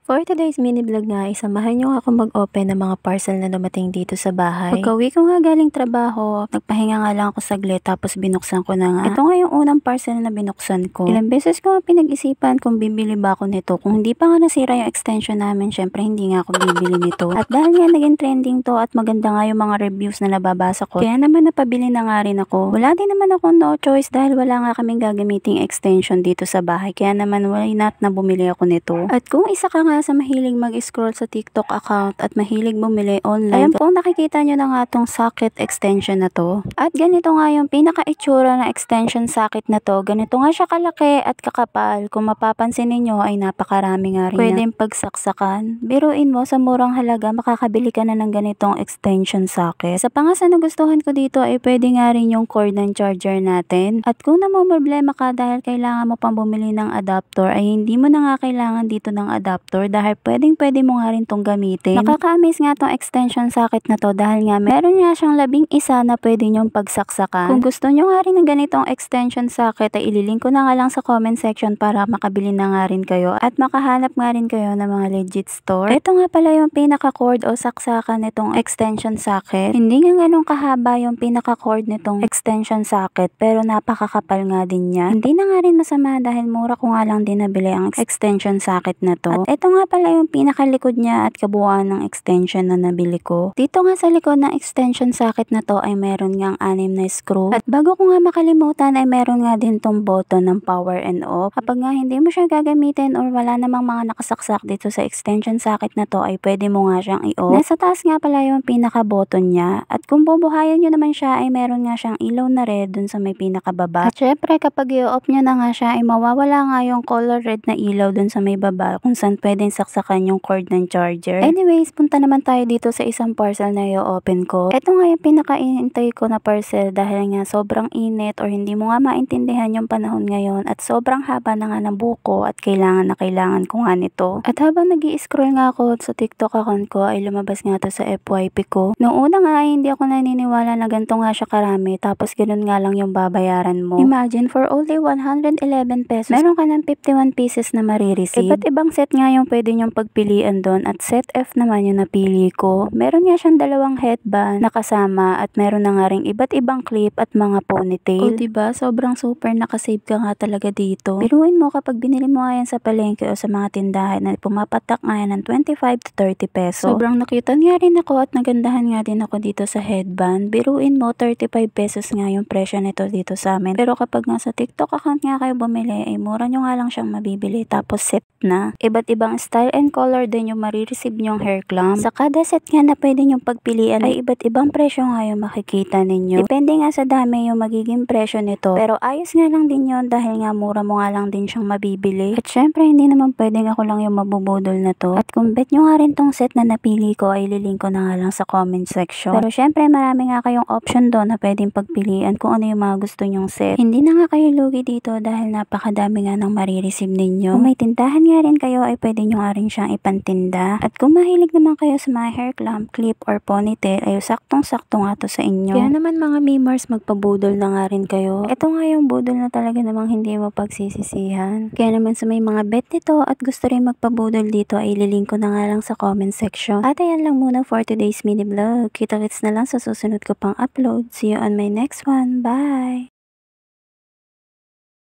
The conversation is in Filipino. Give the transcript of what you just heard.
For today's mini vlog nga, samahan niyo ako mag-open ng mga parcel na dumating dito sa bahay. Pagka-uwi ko nga galing trabaho, nagpahinga nga lang ako saglit tapos binuksan ko na nga. Ito nga yung unang parcel na binuksan ko. Ilang beses ko pinag-isipan kung bibili ba ako nito. Kung hindi pa nga nasira yung extension namin, syempre hindi nga ako bibili nito. At dahil nga naging trending to at maganda nga yung mga reviews na nababasa ko, kaya naman napabili na nga rin ako. Wala din naman ako no choice dahil wala nga kaming gagamiting extension dito sa bahay. Kaya naman why not na bumili ako nito. At kung isa ka nga sa mahilig mag-scroll sa TikTok account at mahilig bumili online, ayan po, nakikita nyo na nga tong socket extension na to. At ganito nga yung pinaka-itsura na extension socket na to. Ganito nga siya kalaki at kakapal. Kung mapapansin niyo ay napakarami nga rin. Pwedeng pagsaksakan. Biruin mo, sa murang halaga makakabili ka na ng ganitong extension socket. Sa pa nga sa nagustuhan ko dito ay pwede nga rin yung cord ng charger natin. At kung namomroblema ka dahil kailangan mo pang bumili ng adapter, ay hindi mo na nga kailangan dito ng adapter dahil pwede mo nga rin tong gamitin. Nakaka-amaze nga tong extension socket na to dahil nga meron nga siyang 11 na pwede nyong pagsaksakan. Kung gusto nyo nga rin ng ganitong extension socket ay ililink ko na nga lang sa comment section para makabili na nga rin kayo at makahanap nga rin kayo ng mga legit store. Ito nga pala yung pinaka-cord o saksakan nitong extension socket. Hindi nga ganun kahaba yung pinaka-cord nitong extension socket pero napakakapal nga din niya. Hindi na nga rin masama dahil mura ko nga lang din nabili ang extension socket na to. At ito nga pala yung pinakalikod niya at kabuuan ng extension na nabili ko. Dito nga sa likod ng extension socket na to ay meron ngang 6 na screw. At bago ko nga makalimutan ay meron nga din tong button ng power and off. Kapag nga hindi mo siya gagamitin or wala namang mga nakasaksak dito sa extension socket na to ay pwede mo nga siyang i-off. Nasa taas nga pala yung pinaka-button niya. At kung bubuhayan nyo naman siya ay meron nga siyang ilaw na red dun sa may pinakababa. At syempre kapag i-off nyo na nga siya ay mawawala nga yung color red na ilaw dun sa may baba kung saan pwedeng saksakan yung cord ng charger. Anyways, punta naman tayo dito sa isang parcel na i-open ko. Ito nga yung pinaka-inintay ko na parcel dahil nga sobrang init or hindi mo nga maintindihan yung panahon ngayon at sobrang haba na nga ng buko at kailangan ko nga nito. At habang nag-i-scroll nga ako sa TikTok account ko ay lumabas nga to sa FYP ko. Noong una nga ay hindi ako naniniwala na ganito nga siya karami tapos ganun nga lang yung babayaran mo. Imagine for only 111 pesos, meron ka ng 51 pieces na marireceive. Iba't ibang set nga yung pwede nyong pagpilian doon at set F naman yung napili ko. Meron nga siyang dalawang headband na kasama at meron na nga ring iba't ibang clip at mga ponytail. O diba, sobrang super nakasave ka nga talaga dito. Biruin mo kapag binili mo nga yan sa palengke o sa mga tindahan na pumapatak nga yan ng 25 to 30 peso. Sobrang nakitan nga rin ako at nagandahan nga din ako dito sa headband. Biruin mo, 35 pesos nga yung presyo nito dito sa amin. Pero kapag nga sa TikTok account nga kayo bumili ay mura nyo nga lang siyang mabibili tapos set na. Iba't ibang style and color din yung marireceive nyong hair clamp. Sa kada set nga na pwede nyong pagpilian ay iba't ibang presyo nga yung makikita ninyo. Depende nga sa dami yung magiging presyo nito. Pero ayos nga lang din yun dahil nga mura mo nga lang din siyang mabibili. At syempre hindi naman pwedeng ako lang yung mabubudol na to. At kung bet nyo nga rin tong set na napili ko ay ililink ko na nga lang sa comment section. Pero syempre marami nga kayong option doon na pwedeng pagpilian kung ano yung mga gusto nyong set. Hindi na nga kayo lugi dito dahil napakadami nga ng marireceive ninyo. Kung may tindahan nga rin kayo ay pwede nyo nga rin siyang ipantinda. At kung mahilig naman kayo sa mga hair clamp, clip or ponytail ay saktong-sakto nga to sa inyo. Kaya naman mga memers, magpabudol na nga rin kayo. Ito nga yung budol na talaga namang hindi mo pagsisisihan. Kaya naman sa may mga bet nito at gusto rin magpabudol dito ay ililink ko na nga lang sa comment section. At ayan lang muna for today's mini vlog. Kita-kits na lang sa susunod ko pang upload. See you on my next one. Bye!